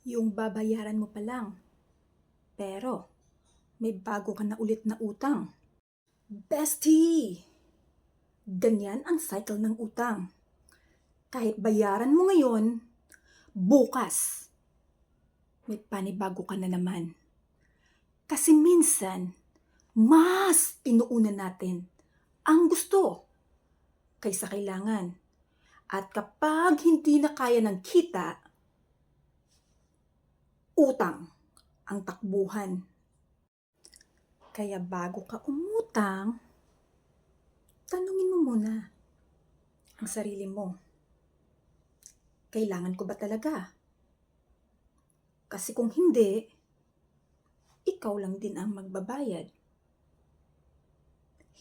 Yung babayaran mo pa lang. Pero, may bago ka na ulit na utang. Bestie! Ganyan ang cycle ng utang. Kahit bayaran mo ngayon, bukas, may panibago ka na naman. Kasi minsan, mas pinuuna natin ang gusto kaysa kailangan. At kapag hindi na kaya ng kita, utang ang takbuhan. Kaya bago ka umutang, tanungin mo muna ang sarili mo. Kailangan ko ba talaga? Kasi kung hindi, ikaw lang din ang magbabayad.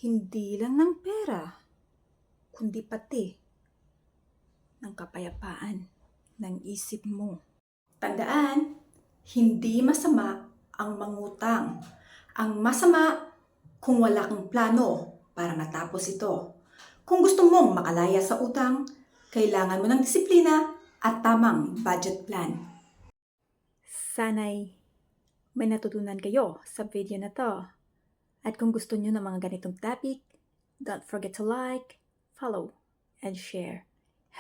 Hindi lang ng pera, kundi pati ng kapayapaan ng isip mo. Tandaan, hindi masama ang mangutang. Ang masama kung wala kang plano para matapos ito. Kung gusto mong makalaya sa utang, kailangan mo ng disiplina at tamang budget plan. Sana'y may natutunan kayo sa video na to. At kung gusto nyo ng mga ganitong topic, don't forget to like, follow, and share.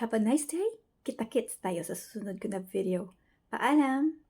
Have a nice day! Kita-kits tayo sa susunod ko na video. Paalam!